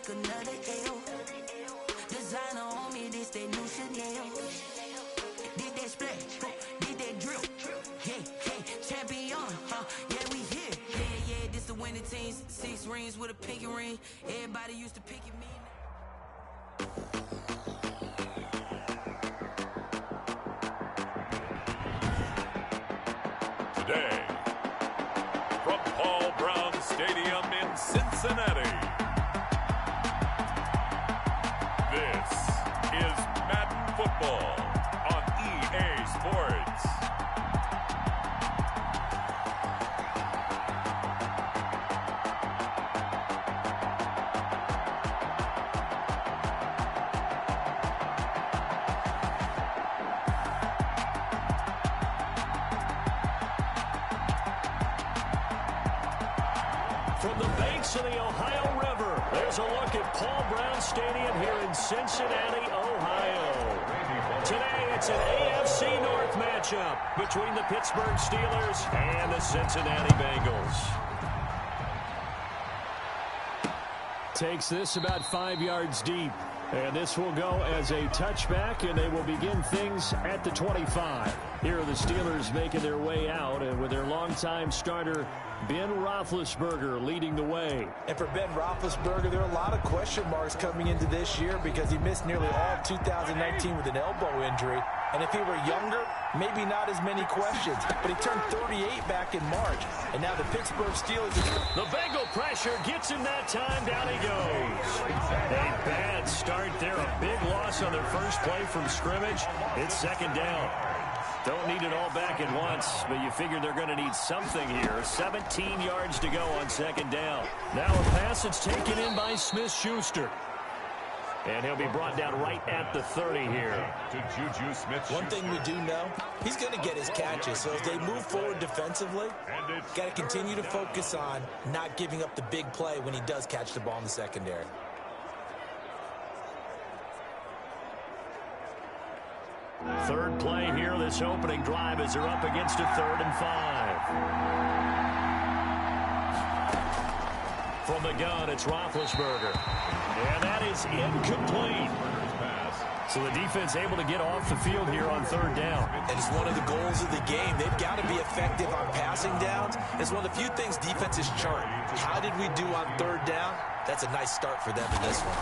take another L. Designer on me, this that new Chanel. Did that splash, did that drip. Yeah, champion, yeah, we here. Yeah, this the winning team. 6 rings with a pinky ring. Everybody used to pick at me. Today, from Paul Brown Stadium in Cincinnati, this is Madden Football on EA Sports. From the banks of the Ohio River, there's a look at Paul Brown Stadium here in Cincinnati, Ohio. Today, it's an AFC North matchup between the Pittsburgh Steelers and the Cincinnati Bengals. Takes this about 5 yards deep. And this will go as a touchback, and they will begin things at the 25. Here are the Steelers making their way out, and with their longtime starter, Ben Roethlisberger, leading the way. And for Ben Roethlisberger, there are a lot of question marks coming into this year because he missed nearly all of 2019 with an elbow injury. And if he were younger, maybe not as many questions. But he turned 38 back in March. And now the Pittsburgh Steelers... The Bengal pressure gets him that time. Down he goes. A bad start there. A big loss on their first play from scrimmage. It's second down. Don't need it all back at once, but you figure they're going to need something here. 17 yards to go on second down. Now a pass that's taken in by Smith-Schuster. And he'll be brought down right at the 30 here. To Juju Smith-Schuster. One thing we do know, he's going to get his catches. So as they move forward defensively, got to continue to focus on not giving up the big play when he does catch the ball in the secondary. Third play here, this opening drive as they're up against a 3rd and 5. From the gun, it's Roethlisberger. And that is incomplete. So the defense able to get off the field here on 3rd down. And it's one of the goals of the game. They've got to be effective on passing downs. It's one of the few things defenses chart. How did we do on 3rd down? That's a nice start for them in this one.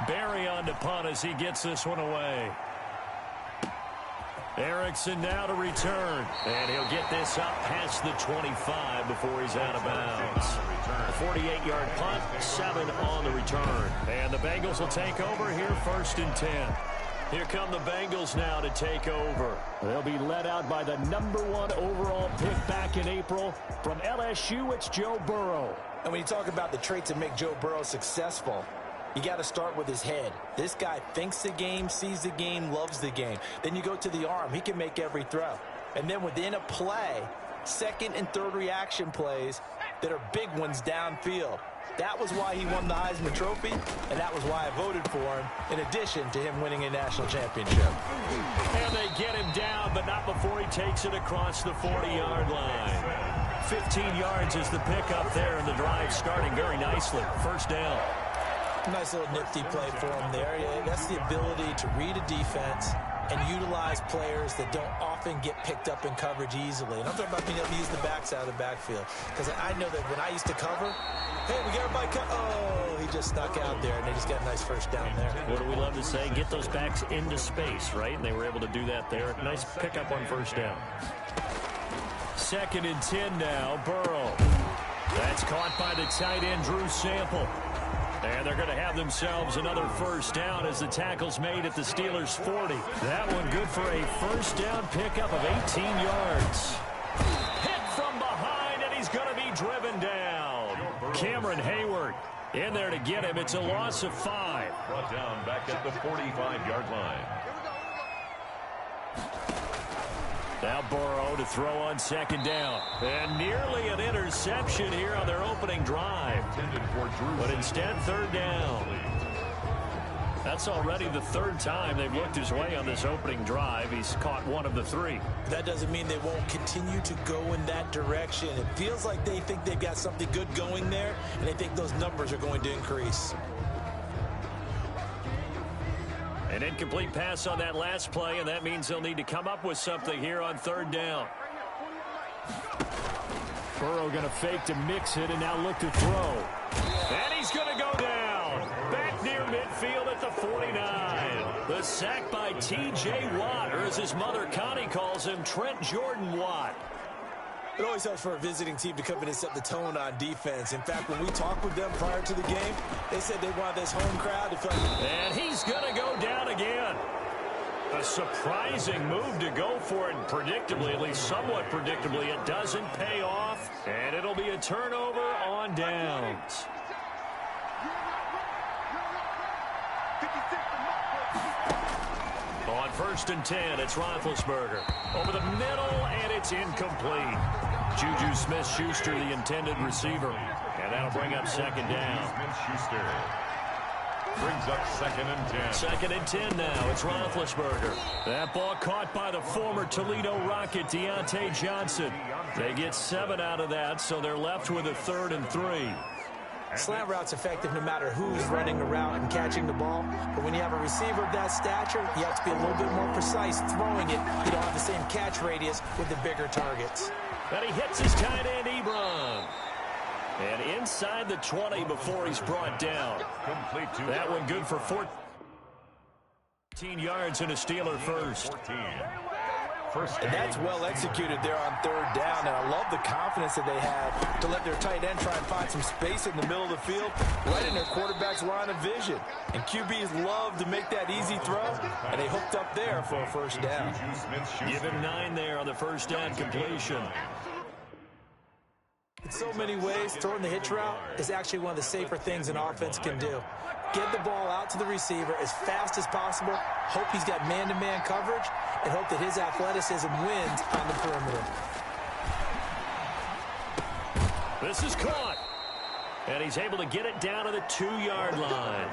Barry on to punt as he gets this one away. Erickson now to return. And he'll get this up past the 25 before he's out of bounds. A 48-yard punt, 7 on the return. And the Bengals will take over here 1st and 10. Here come the Bengals now to take over. They'll be led out by the #1 overall pick back in April. From LSU, it's Joe Burrow. And when you talk about the traits that make Joe Burrow successful, you got to start with his head. This guy thinks the game, sees the game, loves the game. Then you go to the arm. He can make every throw. And then within a play, 2nd and 3rd reaction plays that are big ones downfield. That was why he won the Heisman Trophy, and that was why I voted for him, in addition to him winning a national championship. And they get him down, but not before he takes it across the 40-yard line. 15 yards is the pickup there, and the drive starting very nicely. 1st down. Nice little nifty play for him there. Yeah, that's the ability to read a defense and utilize players that don't often get picked up in coverage easily. And I'm talking about being able to use the backside of the backfield. Because I know that when I used to cover, hey, we got everybody cut. Oh, he just snuck out there, and they just got a nice 1st down there. What do we love to say? Get those backs into space, right? And they were able to do that there. Nice pickup on 1st down. 2nd and 10 now, Burrow. That's caught by the tight end, Drew Sample. And they're going to have themselves another 1st down as the tackle's made at the Steelers' 40. That one good for a 1st down pickup of 18 yards. Hit from behind, and he's going to be driven down. Cameron Hayward in there to get him. It's a loss of 5. Brought down back at the 45-yard line. Now Burrow to throw on 2nd down. And nearly an interception here on their opening drive. But instead, 3rd down. That's already the third time they've looked his way on this opening drive. He's caught one of the three. That doesn't mean they won't continue to go in that direction. It feels like they think they've got something good going there, and they think those numbers are going to increase. An incomplete pass on that last play, and that means they'll need to come up with something here on third down. Burrow going to fake to mix it and now look to throw. And he's going to go down. Back near midfield at the 49. The sack by T.J. Watt, or as his mother Connie calls him, Trent Jordan Watt. It always helps for a visiting team to come in and set the tone on defense. In fact, when we talked with them prior to the game, they said they wanted this home crowd to feel like... And he's going to go down again. A surprising move to go for it, and predictably, at least somewhat predictably, it doesn't pay off, and it'll be a turnover on downs. On 1st and 10, it's Roethlisberger. Over the middle, and it's incomplete. Juju Smith-Schuster, the intended receiver, and that'll bring up second down. Smith-Schuster brings up 2nd and 10. 2nd and 10 now. It's Roethlisberger. That ball caught by the former Toledo Rocket, Deontay Johnson. They get 7 out of that, so they're left with a 3rd and 3. Slant route's effective no matter who's running a route and catching the ball. But when you have a receiver of that stature, you have to be a little bit more precise throwing it. You don't have the same catch radius with the bigger targets. And he hits his tight end, Ebron. And inside the 20 before he's brought down. Complete to that one good for 14 yards and a Steeler first. 14. And that's well executed there on 3rd down. And I love the confidence that they had to let their tight end try and find some space in the middle of the field, right in their quarterback's line of vision. And QBs love to make that easy throw, and they hooked up there for a 1st down. Give him 9 there on the 1st down completion. In so many ways, throwing the hitch route is actually one of the safer things an offense can do. Get the ball out to the receiver as fast as possible, hope he's got man-to-man coverage, and hope that his athleticism wins on the perimeter. This is caught. And he's able to get it down to the 2-yard line.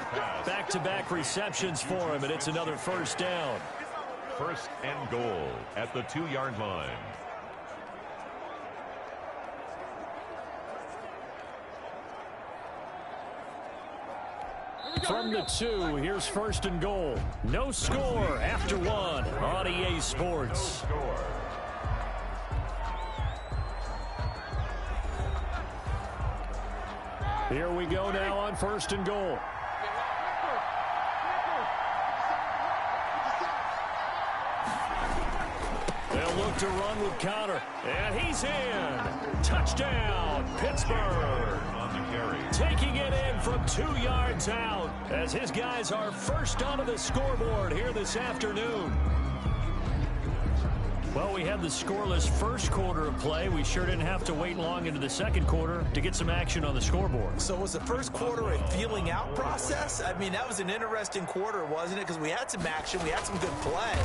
Back-to-back receptions for him, and it's another 1st down. 1st and goal at the 2-yard line. From the 2, here's 1st and goal. No score after 1 on EA Sports. No score. Here we go now on 1st and goal. They'll look to run with Conner. And he's in. Touchdown, Pittsburgh. On the carry. Taking it in from 2 yards out as his guys are first onto the scoreboard here this afternoon. Well, we had the scoreless first quarter of play. We sure didn't have to wait long into the second quarter to get some action on the scoreboard. So was the first quarter a feeling out process? I mean, that was an interesting quarter, wasn't it? Because we had some action, we had some good play.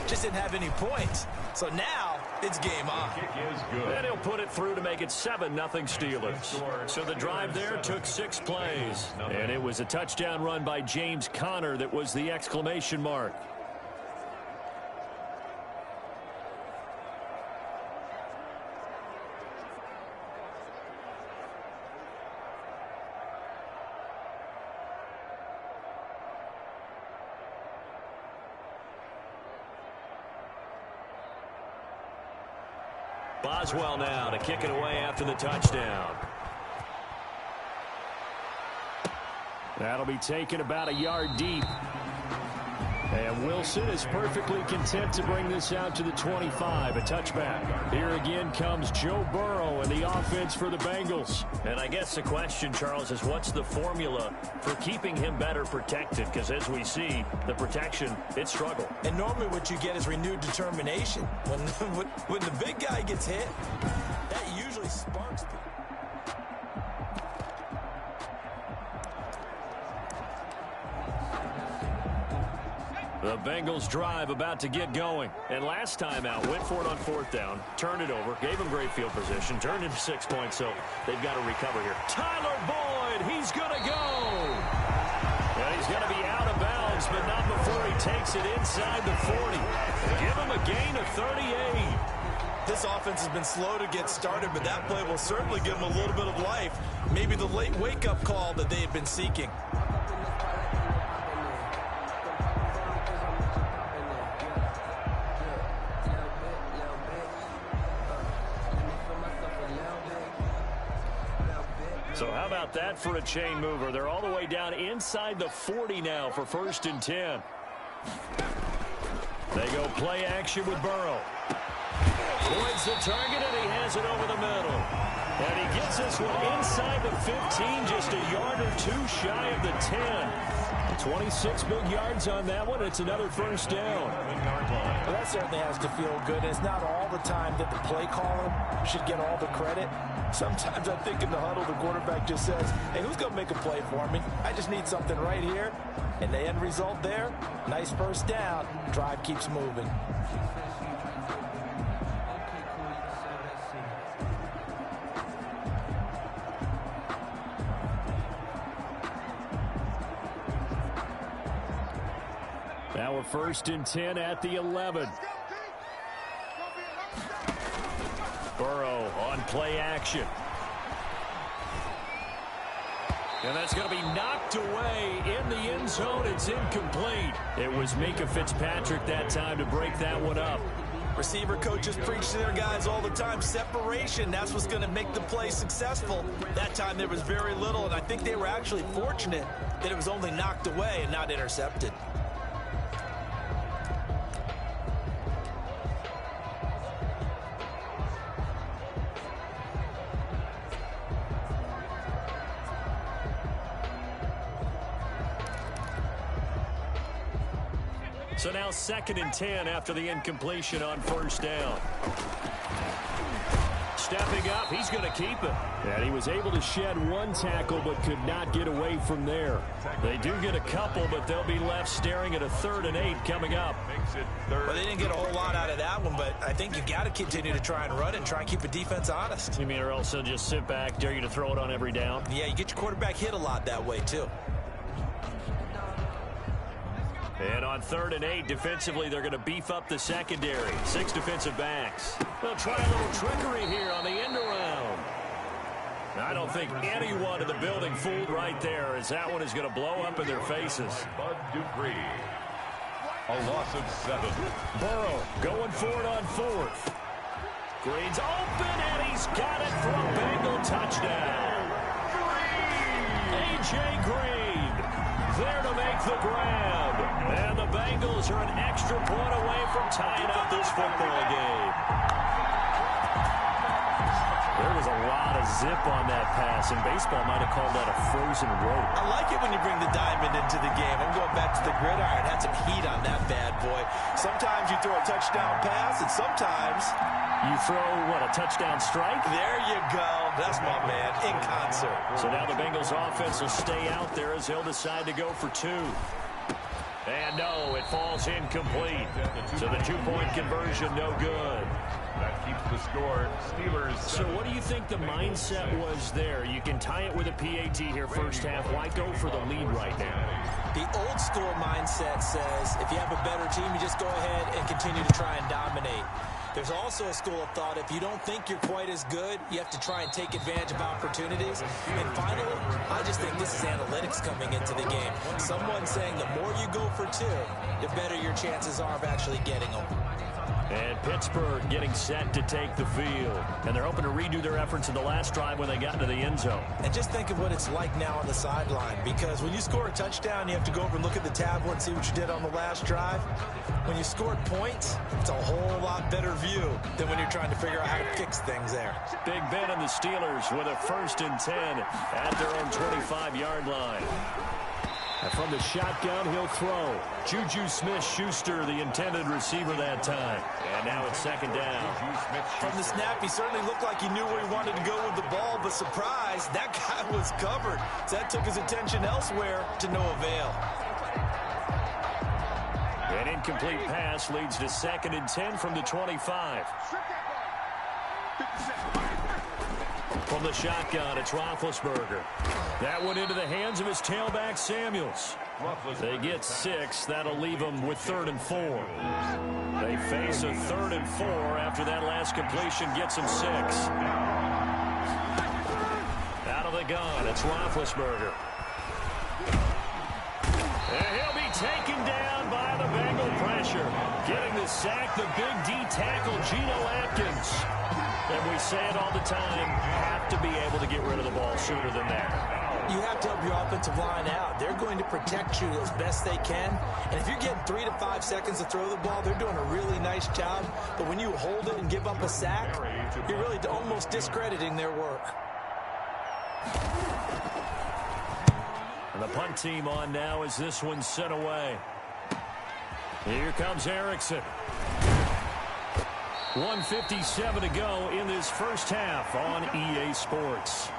Just didn't have any points. So now it's game on. Kick is good. And he'll put it through to make it 7-0 Steelers. So the drive there took 6 plays. And it was a touchdown run by James Conner that was the exclamation mark. Boswell now to kick it away after the touchdown. That'll be taken about a yard deep. And Wilson is perfectly content to bring this out to the 25, a touchback. Here again comes Joe Burrow and the offense for the Bengals. And I guess the question, Charles, is what's the formula for keeping him better protected? Because as we see, the protection, it struggled. And normally what you get is renewed determination. When the big guy gets hit, that usually sparks people. The Bengals drive about to get going. And last time out, went for it on 4th down, turned it over, gave him great field position, turned into 6 points, so they've got to recover here. Tyler Boyd, he's going to go. And he's going to be out of bounds yards, but not before he takes it inside the 40. Give him a gain of 38. This offense has been slow to get started, but that play will certainly give them a little bit of life. Maybe the late wake-up call that they had been seeking. So how about that for a chain mover? They're all the way down inside the 40 now for 1st and 10. They go play action with Burrow. Points the target, and he has it over the middle. And he gets this one inside the 15, just a yard or two shy of the 10. 26 big yards on that one. It's another 1st down. Well, that certainly has to feel good. It's not all the time that the play caller should get all the credit. Sometimes I think in the huddle, the quarterback just says, hey, who's going to make a play for me? I just need something right here. And the end result there, nice 1st down. Drive keeps moving. Now we're 1st and 10 at the 11. Burrow on play action. And that's going to be knocked away in the end zone. It's incomplete. It was Minkah Fitzpatrick that time to break that one up. Receiver coaches preach to their guys all the time. Separation, that's what's going to make the play successful. That time there was very little, and I think they were actually fortunate that it was only knocked away and not intercepted. So now 2nd and 10 after the incompletion on 1st down. Stepping up, he's going to keep it. And he was able to shed one tackle but could not get away from there. They do get a couple, but they'll be left staring at a 3rd and 8 coming up. Well, they didn't get a whole lot out of that one, but I think you got to continue to try and run and try and keep the defense honest. You mean or else they'll just sit back, dare you to throw it on every down? Yeah, you get your quarterback hit a lot that way, too. And on 3rd and 8, defensively, they're going to beef up the secondary. 6 defensive backs. They'll try a little trickery here on the end around. I don't think anyone in the building fooled right there, as that one is going to blow up in their faces. Bud Dupree. A loss of 7. Burrow going for it on 4th. Green's open, and he's got it for a Bengal touchdown. A.J. Green there to make the grab. And the Bengals are an extra point away from tying up this football game. There was a lot of zip on that pass, and baseball might have called that a frozen rope. I like it when you bring the diamond into the game. I'm going back to the gridiron. Had some heat on that bad boy. Sometimes you throw a touchdown pass, and sometimes you throw, what, a touchdown strike? There you go. That's my man, in concert. So now the Bengals offense will stay out there as they'll decide to go for 2. And no, it falls incomplete. So the 2-point conversion, no good. That keeps the score. Steelers. So what do you think the mindset was there? You can tie it with a PAT here 1st half. Why go for the lead right now? The old school mindset says if you have a better team, you just go ahead and continue to try and dominate. There's also a school of thought, if you don't think you're quite as good, you have to try and take advantage of opportunities. And finally, I just think this is analytics coming into the game. Someone saying the more you go for 2, the better your chances are of actually getting them. And Pittsburgh getting set to take the field. And they're hoping to redo their efforts in the last drive when they got into the end zone. And just think of what it's like now on the sideline. Because when you score a touchdown, you have to go over and look at the tablet and see what you did on the last drive. When you scored points, it's a whole lot better view than when you're trying to figure out how to fix things there. Big Ben and the Steelers with a 1st and 10 at their own 25-yard line. And from the shotgun, he'll throw. Juju Smith-Schuster, the intended receiver that time. And now it's 2nd down. From the snap, he certainly looked like he knew where he wanted to go with the ball, but surprise, that guy was covered. So that took his attention elsewhere to no avail. An incomplete pass leads to 2nd and 10 from the 25. From the shotgun, it's Roethlisberger. That went into the hands of his tailback, Samuels. They get 6. That'll leave them with 3rd and 4. They face a 3rd and 4 after that last completion gets them 6. Out of the gun, it's Roethlisberger. And he'll be taken down by the Bengal pressure. Getting the sack, the big D tackle, Geno Atkins. And we say it all the time, have to be able to get rid of the ball sooner than that. You have to help your offensive line out. They're going to protect you as best they can. And if you're getting 3 to 5 seconds to throw the ball, they're doing a really nice job. But when you hold it and give up a sack, you're really almost discrediting their work. And the punt team on now as this one's sent away. Here comes Erickson. 1:57 to go in this first half on EA Sports.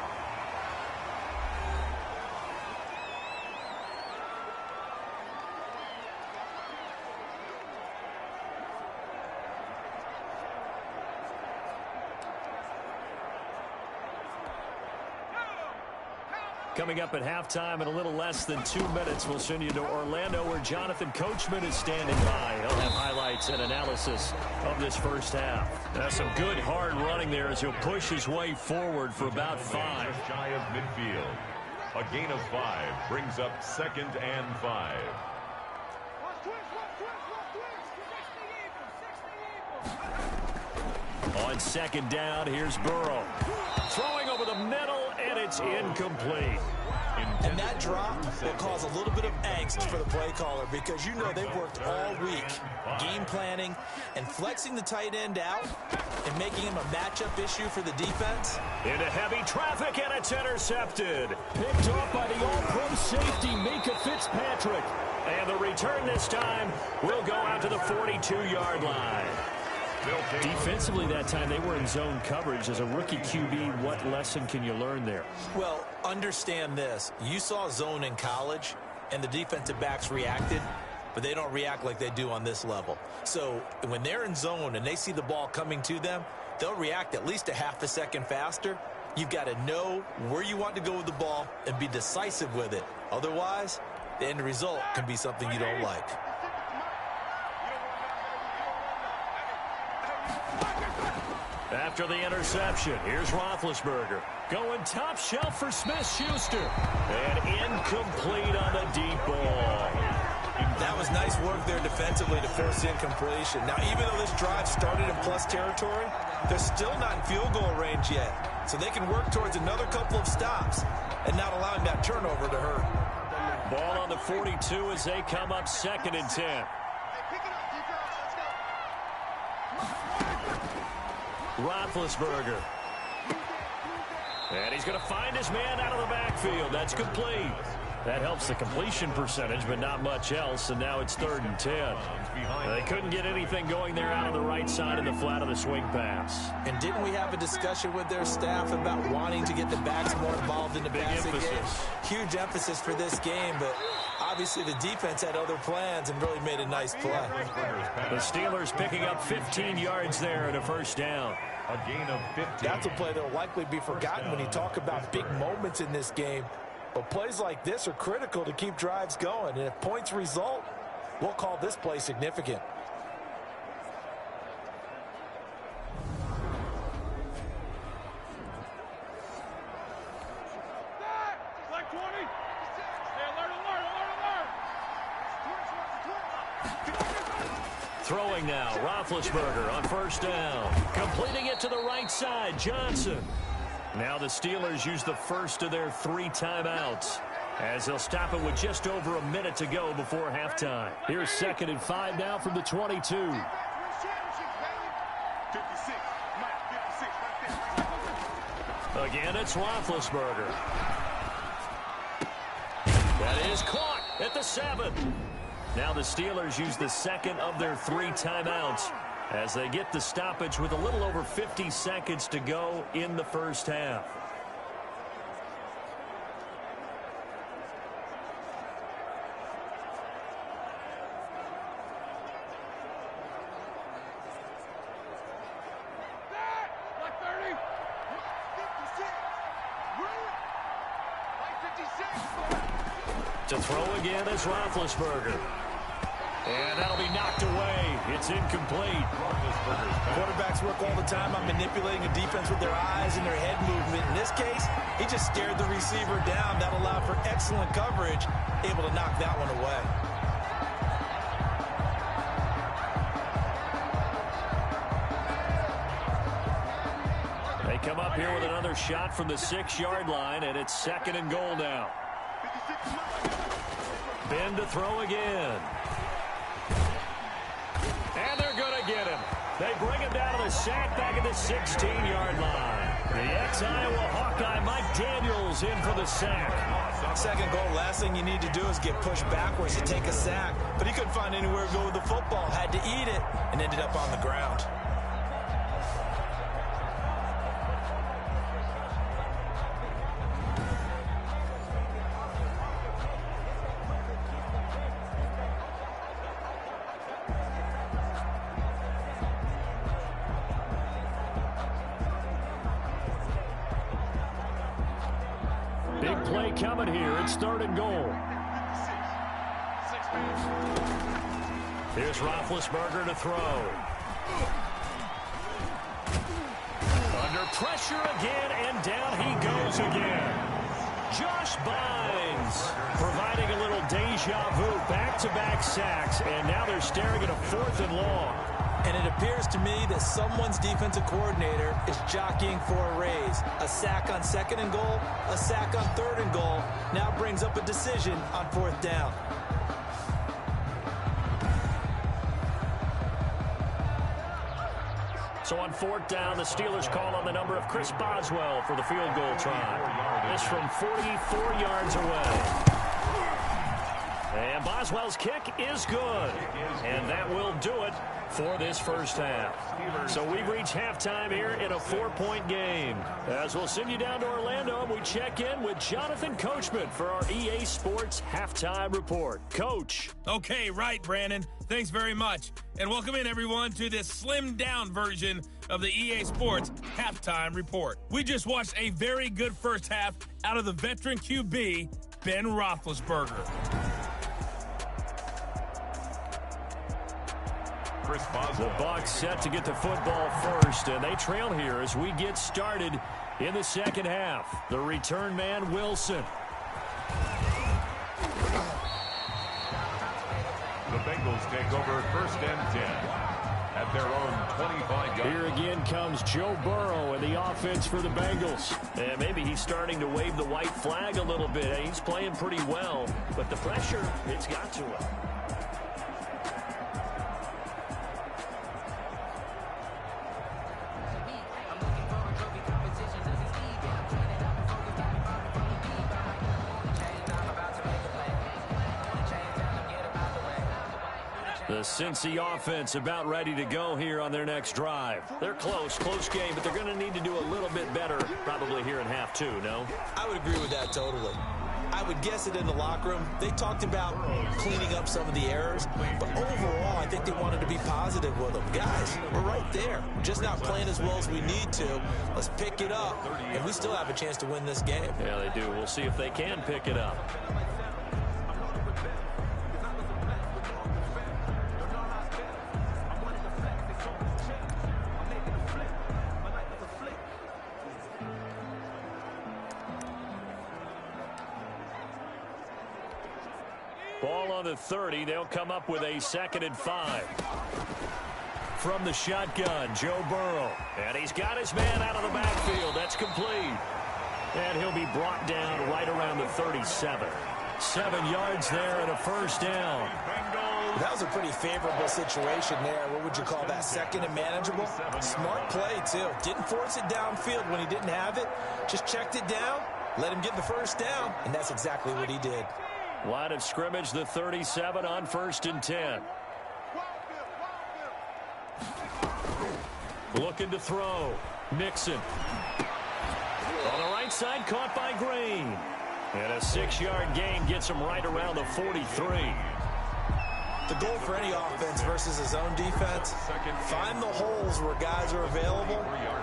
Coming up at halftime in a little less than 2 minutes, we'll send you to Orlando where Jonathan Coachman is standing by. He'll have highlights and analysis of this first half. That's some good hard running there as he'll push his way forward for about 5. Just shy of midfield. A gain of 5 brings up 2nd and 5. On 2nd down, here's Burrow. Throwing over the middle, and it's incomplete. And that drop will cause a little bit of angst for the play caller because you know they've worked all week game planning and flexing the tight end out and making him a matchup issue for the defense. Into heavy traffic, and it's intercepted. Picked off by the all-pro safety, Minkah Fitzpatrick. And the return this time will go out to the 42-yard line. Defensively that time, they were in zone coverage. As a rookie QB, what lesson can you learn there? Well, understand this. You saw zone in college, and the defensive backs reacted, but they don't react like they do on this level. So when they're in zone and they see the ball coming to them, they'll react at least a half a second faster. You've got to know where you want to go with the ball and be decisive with it. Otherwise, the end result can be something you don't like. After the interception, here's Roethlisberger. Going top shelf for Smith-Schuster. And incomplete on the deep ball. That was nice work there defensively to force incompletion. Now, even though this drive started in plus territory, they're still not in field goal range yet. So they can work towards another couple of stops and not allowing that turnover to hurt. Ball on the 42 as they come up 2nd and 10. Roethlisberger. And he's going to find his man out of the backfield. That's complete. That helps the completion percentage, but not much else. And now it's 3rd and 10. They couldn't get anything going there out on the right side of the flat of the swing pass. And didn't we have a discussion with their staff about wanting to get the backs more involved in the passing game? Huge emphasis for this game, but obviously the defense had other plans and really made a nice play. The Steelers picking up 15 yards there and a first down. A gain of 15. That's a play that will likely be forgotten when you talk about big moments in this game. But plays like this are critical to keep drives going. And if points result, we'll call this play significant. Throwing now, Roethlisberger on first down. Completing it to the right side, Johnson. Now the Steelers use the first of their 3 timeouts as they'll stop it with just over a minute to go before halftime. Here's 2nd and 5 now from the 22. Again, it's Roethlisberger. That is caught at the 7. Now the Steelers use the 2nd of their 3 timeouts as they get the stoppage with a little over 50 seconds to go in the first half. To throw again is Roethlisberger. And that'll be knocked away. It's incomplete. Quarterbacks work all the time on manipulating a defense with their eyes and their head movement. In this case, he just stared the receiver down. That allowed for excellent coverage, able to knock that one away. They come up here with another shot from the 6-yard line, and it's 2nd and goal now. Ben to throw again. And they're going to get him. They bring him down to the sack back at the 16-yard line. The ex-Iowa Hawkeye Mike Daniels in for the sack. 2nd goal, last thing you need to do is get pushed backwards to take a sack. But he couldn't find anywhere to go with the football. Had to eat it and ended up on the ground. Big play coming here. It's 3rd and goal. Here's Roethlisberger to throw. Under pressure again, and down he goes again. Josh Bynes providing a little deja vu. Back-to-back sacks, and now they're staring at a 4th and long. And it appears to me that someone's defensive coordinator is jockeying for a raise. A sack on 2nd and goal, a sack on 3rd and goal. Now brings up a decision on 4th down. So on 4th down, the Steelers call on the number of Chris Boswell for the field goal try. This from 44 yards away. And Boswell's kick is good. And that will do it for this first half. So we've reached halftime here in a 4-point game. As we'll send you down to Orlando, we check in with Jonathan Coachman for our EA Sports Halftime Report. Coach. Okay, right, Brandon. Thanks very much. And welcome in, everyone, to this slimmed-down version of the EA Sports Halftime Report. We just watched a very good first half out of the veteran QB, Ben Roethlisberger. The Bucs set to get the football first, and they trail here as we get started in the second half. The return man, Wilson. The Bengals take over 1st and 10 at their own 25-yard. Here again comes Joe Burrow and the offense for the Bengals. And maybe he's starting to wave the white flag a little bit. He's playing pretty well, but the pressure, it's got to him. The Cincy offense about ready to go here on their next drive. They're close game, but they're going to need to do a little bit better probably here in half 2, no? I would agree with that totally. I would guess it in the locker room. They talked about cleaning up some of the errors, but overall, I think they wanted to be positive with them. Guys, we're right there. We're just not playing as well as we need to. Let's pick it up, and we still have a chance to win this game. Yeah, they do. We'll see if they can pick it up. Ball on the 30. They'll come up with a 2nd and 5. From the shotgun, Joe Burrow. And he's got his man out of the backfield. That's complete. And he'll be brought down right around the 37. 7 yards there and a 1st down. That was a pretty favorable situation there. What would you call that? 2nd and manageable? Smart play, too. Didn't force it downfield when he didn't have it. Just checked it down, let him get the 1st down, and that's exactly what he did. Line of scrimmage, the 37 on 1st and 10. Looking to throw. Mixon. On the right side, caught by Green. And a 6-yard gain gets him right around the 43. The goal for any offense versus his own defense, find the holes where guys are available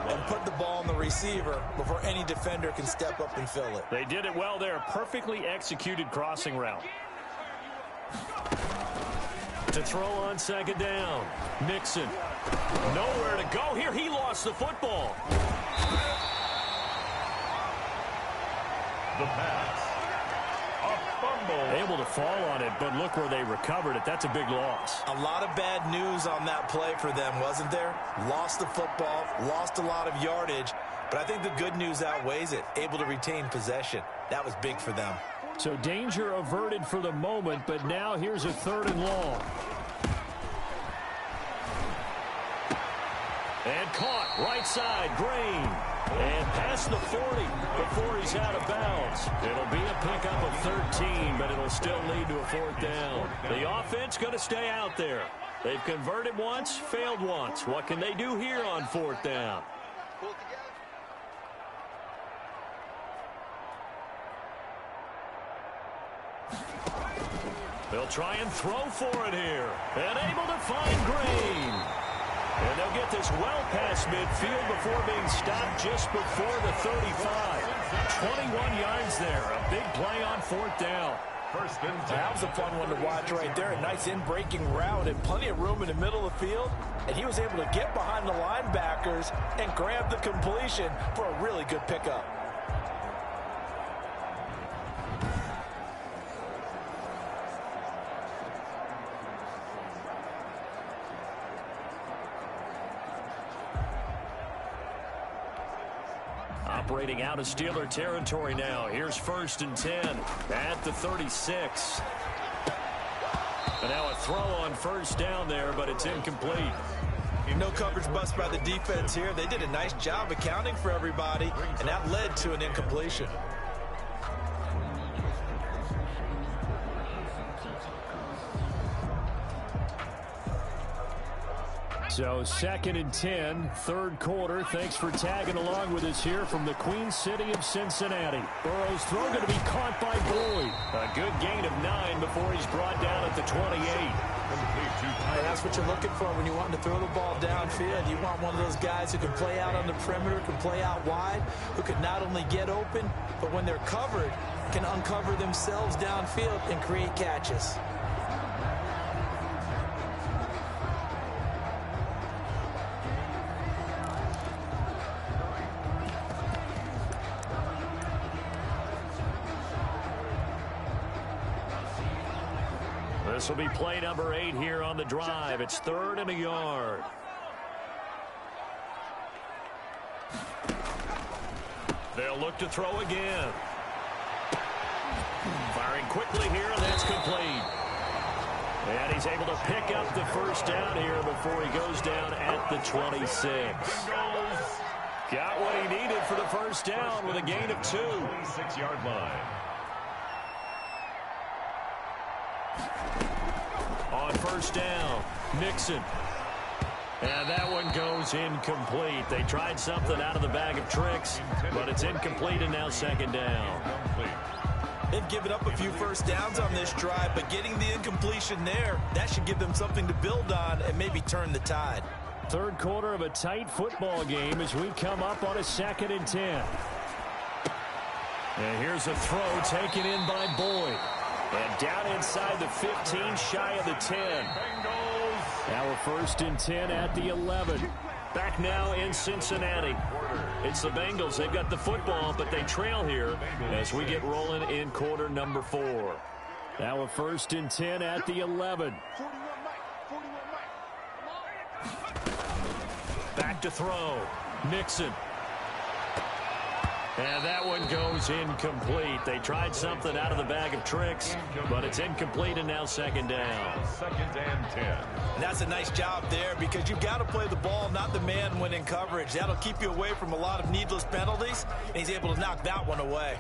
and put the ball in the receiver before any defender can step up and fill it. They did it well there. Perfectly executed crossing route. To throw on second down. Mixon. Nowhere to go here. He lost the football. The pass. A fumble. Able to fall on it, but look where they recovered it. That's a big loss. A lot of bad news on that play for them, wasn't there? Lost the football, lost a lot of yardage, but I think the good news outweighs it. Able to retain possession. That was big for them. So danger averted for the moment, but now here's a 3rd and long. And caught, right side, Green. And past the 40 before he's out of bounds. It'll be a pickup of 13, but it'll still lead to a 4th down. The offense going to stay out there. They've converted once, failed once. What can they do here on 4th down? They'll try and throw for it here. And able to find Green. And they'll get this well past midfield before being stopped just before the 35. 21 yards there. A big play on 4th down. First and 10. That was a fun one to watch right there. A nice in-breaking route and plenty of room in the middle of the field. And he was able to get behind the linebackers and grab the completion for a really good pickup. Operating out of Steeler territory now. Here's 1st and 10 at the 36. And now a throw on 1st down there, but it's incomplete. No coverage bust by the defense here. They did a nice job accounting for everybody, and that led to an incompletion. So 2nd and 10, 3rd quarter. Thanks for tagging along with us here from the Queen City of Cincinnati. Burrow's throw going to be caught by Boyd. A good gain of 9 before he's brought down at the 28. And that's what you're looking for when you want to throw the ball downfield. You want one of those guys who can play out on the perimeter, can play out wide, who can not only get open, but when they're covered, can uncover themselves downfield and create catches. This will be play number 8 here on the drive. It's 3rd and a yard. They'll look to throw again. Firing quickly here, and that's complete. And he's able to pick up the 1st down here before he goes down at the 26. Got what he needed for the 1st down with a gain of 2. 26-yard line. On 1st down, Mixon. And that one goes incomplete. They tried something out of the bag of tricks, but it's incomplete, and now 2nd down. They've given up a few 1st downs on this drive, but getting the incompletion there, that should give them something to build on and maybe turn the tide. 3rd quarter of a tight football game as we come up on a 2nd and 10. And here's a throw taken in by Boyd. And down inside the 15, shy of the 10. Now a 1st and 10 at the 11. Back now in Cincinnati. It's the Bengals. They've got the football, but they trail here as we get rolling in quarter number 4. Now a 1st and 10 at the 11. Back to throw. Mixon. And that one goes incomplete. They tried something out of the bag of tricks, but it's incomplete, and now 2nd down. 2nd and 10. And that's a nice job there because you've got to play the ball, not the man when in coverage. That'll keep you away from a lot of needless penalties, and he's able to knock that one away.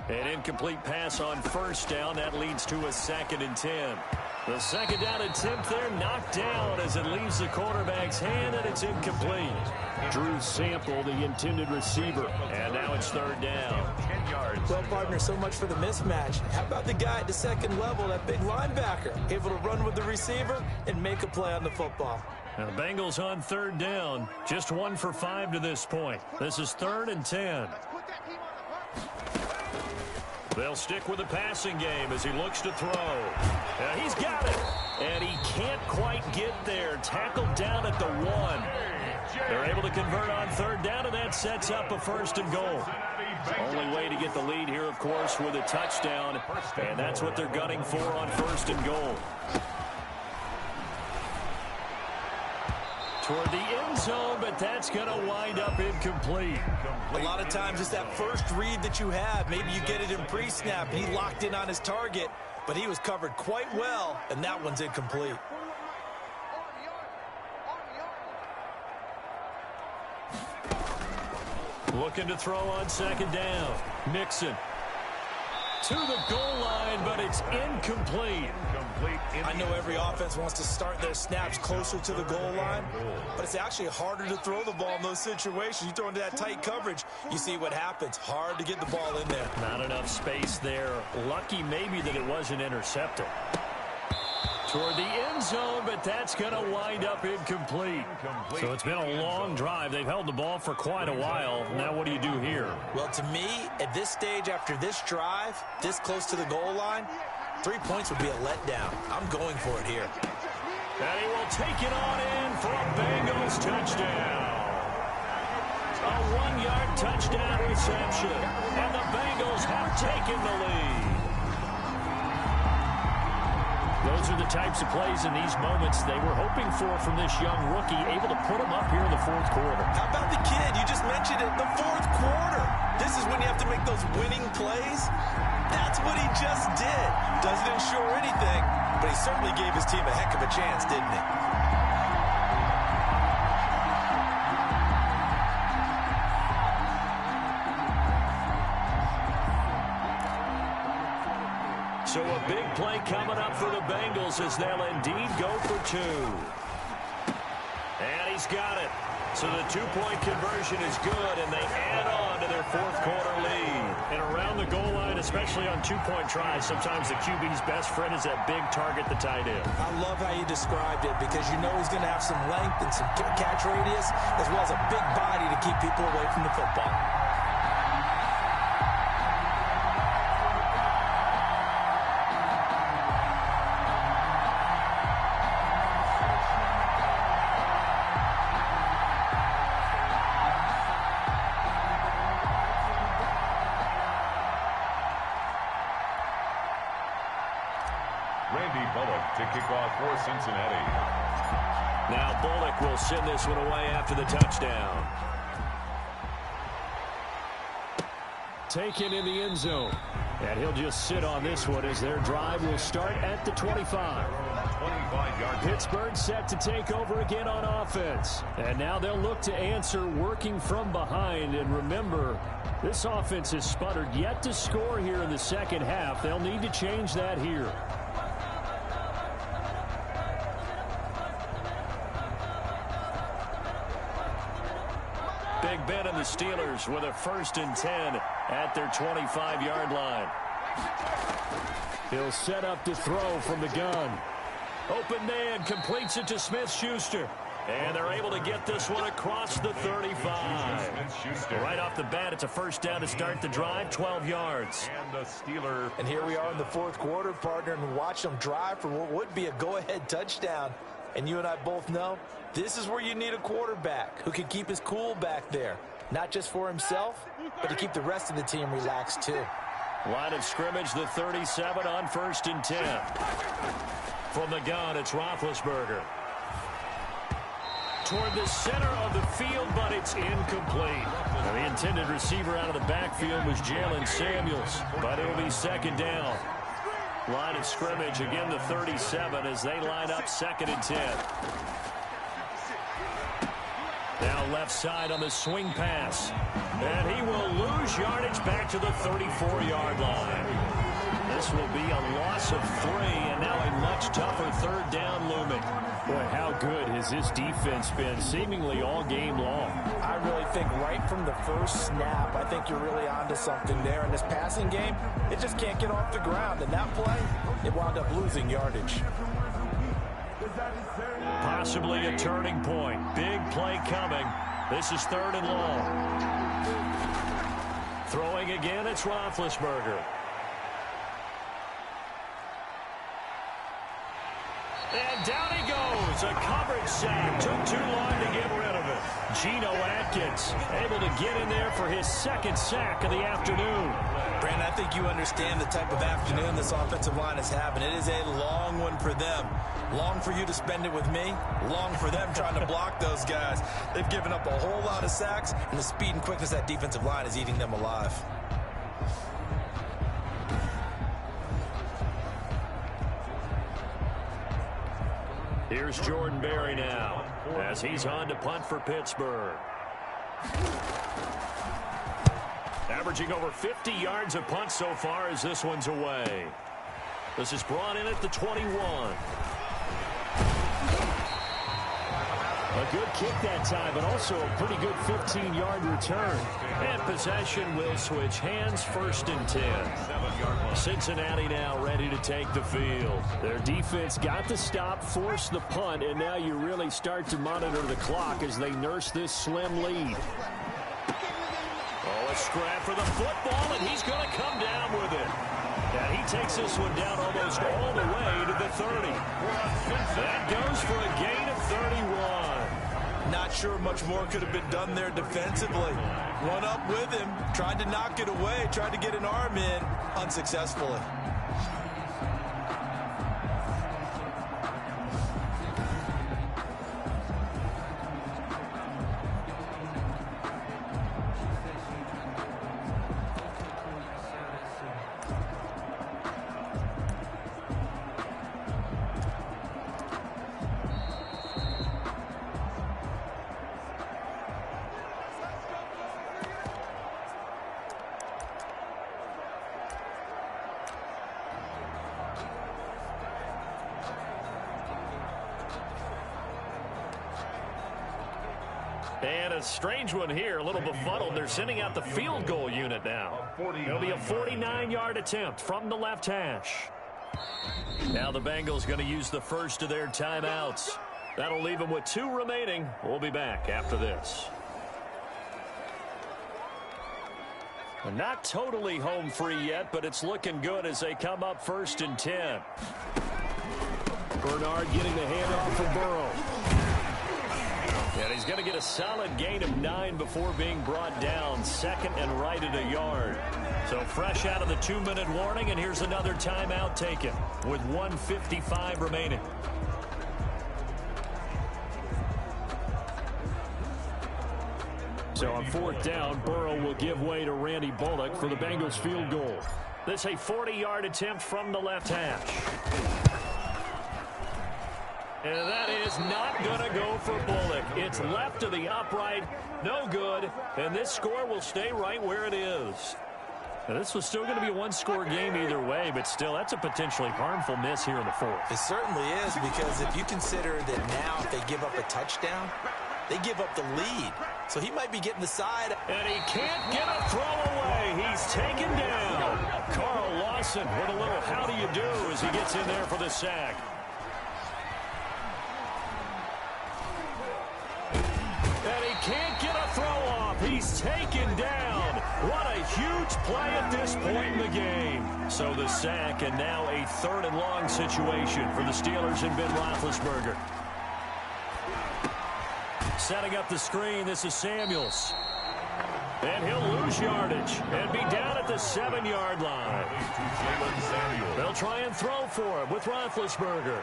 An incomplete pass on 1st down. That leads to a 2nd and 10. The 2nd down attempt there knocked down as it leaves the quarterback's hand, and it's incomplete. Drew Sample, the intended receiver. And now it's 3rd down. 10 yards. Well, partner, so much for the mismatch. How about the guy at the 2nd level, that big linebacker, able to run with the receiver and make a play on the football? Now the Bengals on third down. Just 1 for 5 to this point. This is 3rd and 10. They'll stick with the passing game as he looks to throw. He's got it. And he can't quite get there. Tackled down at the 1. They're able to convert on third down, and that sets up a 1st and goal. Only way to get the lead here, of course, with a touchdown. And that's what they're gunning for on 1st and goal. Toward the end zone, but that's going to wind up incomplete. A lot of times it's that first read that you have. Maybe you get it in pre-snap, and he locked in on his target, but he was covered quite well, and that one's incomplete. Looking to throw on 2nd down. Mixon to the goal line, but it's incomplete. I know every offense wants to start their snaps closer to the goal line, but it's actually harder to throw the ball in those situations. You throw into that tight coverage, you see what happens. Hard to get the ball in there. Not enough space there. Lucky maybe that it wasn't intercepted. Toward the end zone, but that's going to wind up incomplete. So it's been a long drive. They've held the ball for quite a while. Now what do you do here? Well, to me, at this stage, after this drive, this close to the goal line, 3 points would be a letdown. I'm going for it here. And he will take it on in for a Bengals touchdown. A 1-yard touchdown reception. And the Bengals have taken the lead. Those are the types of plays in these moments they were hoping for from this young rookie, able to put him up here in the 4th quarter. How about the kid? You just mentioned it, the 4th quarter. This is when you have to make those winning plays. That's what he just did. Doesn't ensure anything, but he certainly gave his team a heck of a chance, didn't he? So a big play coming up for the Bengals as they'll indeed go for 2. And he's got it. So the 2-point conversion is good, and they add on to their 4th quarter lead. And around the goal line, especially on 2-point tries, sometimes the QB's best friend is that big target, the tight end. I love how you described it because you know he's going to have some length and some catch radius as well as a big body to keep people away from the football. Randy Bullock to kick off for Cincinnati. Now Bullock will send this one away after the touchdown. Taken in the end zone. And he'll just sit on this one as their drive will start at the 25. 25-yard. Pittsburgh set to take over again on offense. And now they'll look to answer working from behind. And remember, this offense has sputtered yet to score here in the second half. They'll need to change that here. Big Ben and the Steelers with a 1st and 10 at their 25-yard line. He'll set up to throw from the gun. Open man, completes it to Smith-Schuster. And they're able to get this one across the 35. Right off the bat, it's a 1st down to start the drive, 12 yards. And the Steelers. And here we are in the 4th quarter, partner, and watch them drive for what would be a go-ahead touchdown. And you and I both know this is where you need a quarterback who can keep his cool back there. Not just for himself, but to keep the rest of the team relaxed too. Line of scrimmage, the 37 on 1st and 10. From the gun, it's Roethlisberger. Toward the center of the field, but it's incomplete. Now, the intended receiver out of the backfield was Jalen Samuels, but it'll be 2nd down. Line of scrimmage, again the 37 as they line up 2nd and 10. Now left side on the swing pass. And he will lose yardage back to the 34-yard line. This will be a loss of 3, and now a much tougher 3rd down looming. Boy, how good has this defense been seemingly all game long? I really think right from the first snap, I think you're really onto something there. In this passing game, it just can't get off the ground. And that play, it wound up losing yardage. possibly a turning point. Big play coming. This is 3rd and long. Throwing again, it's Roethlisberger. And down he goes. A coverage sack. Took too long to get rid of it. Geno Atkins able to get in there for his 2nd sack of the afternoon. Brandon, I think you understand the type of afternoon this offensive line is having. It is a long one for them. Long for you to spend it with me. Long for them trying to block those guys. They've given up a whole lot of sacks, and the speed and quickness of that defensive line is eating them alive. Here's Jordan Berry now as he's on to punt for Pittsburgh. Averaging over 50 yards a punt so far as this one's away. This is brought in at the 21. A good kick that time, but also a pretty good 15-yard return. And possession will switch hands, 1st and 10. Cincinnati now ready to take the field. Their defense got the stop, forced the punt, and now you really start to monitor the clock as they nurse this slim lead. Oh, a scrap for the football, and he's going to come down with it. And he takes this one down almost all the way to the 30. That goes for a gain of 31. Not sure much more could have been done there defensively. One up with him, tried to knock it away, tried to get an arm in, unsuccessfully. And a strange one here, a little befuddled. They're sending out the field goal unit now. It'll be a 49-yard attempt from the left hash. Now the Bengals going to use the first of their timeouts. That'll leave them with 2 remaining. We'll be back after this. Not totally home free yet, but it's looking good as they come up 1st and 10. Bernard getting the handoff for Burrow. And he's going to get a solid gain of 9 before being brought down. 2nd and right at a yard. So fresh out of the 2-minute warning, and here's another timeout taken with 1:55 remaining. So on 4th down, Burrow will give way to Randy Bullock for the Bengals field goal. This a 40-yard attempt from the left hash. And that is not going to go for Bullock. It's left to the upright. No good. And this score will stay right where it is. Now, this was still going to be a one-score game either way, but still, that's a potentially harmful miss here in the 4th. It certainly is, because if you consider that now if they give up a touchdown, they give up the lead. So he might be getting the side. And he can't get a throw away. He's taken down. Carl Lawson with a little how do you do as he gets in there for the sack. And he can't get a throw off. He's taken down. What a huge play at this point in the game. So the sack, and now a 3rd and long situation for the Steelers and Ben Roethlisberger. Setting up the screen, this is Samuels. And he'll lose yardage and be down at the 7-yard line. They'll try and throw for him with Roethlisberger.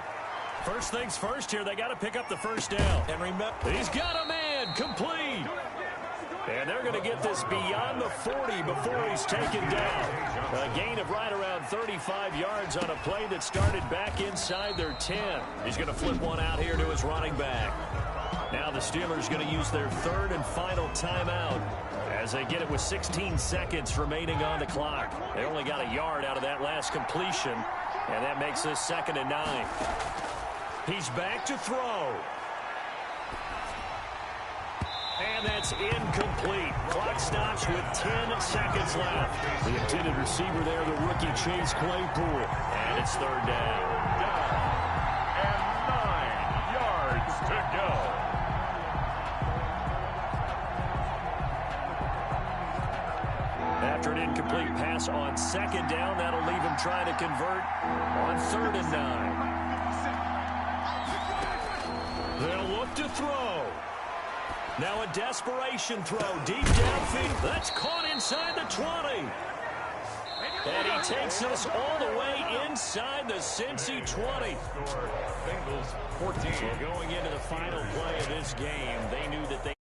First things first here, they got to pick up the first down. And remember, he's got a man, complete. And they're going to get this beyond the 40 before he's taken down. A gain of right around 35 yards on a play that started back inside their 10. He's going to flip one out here to his running back. Now the Steelers going to use their 3rd and final timeout as they get it with 16 seconds remaining on the clock. They only got a yard out of that last completion, and that makes this 2nd and 9. He's back to throw. And that's incomplete. Clock stops with 10 seconds left. The intended receiver there, the rookie Chase Claypool. And it's 3rd down. And 9 yards to After an incomplete pass on second down, that'll leave him trying to convert on 3rd and 9. They'll look to throw. Now a desperation throw deep downfield. That's caught inside the 20. And he takes us all the way inside the Cincy 20. Bengals 14. So going into the final play of this game, they knew that they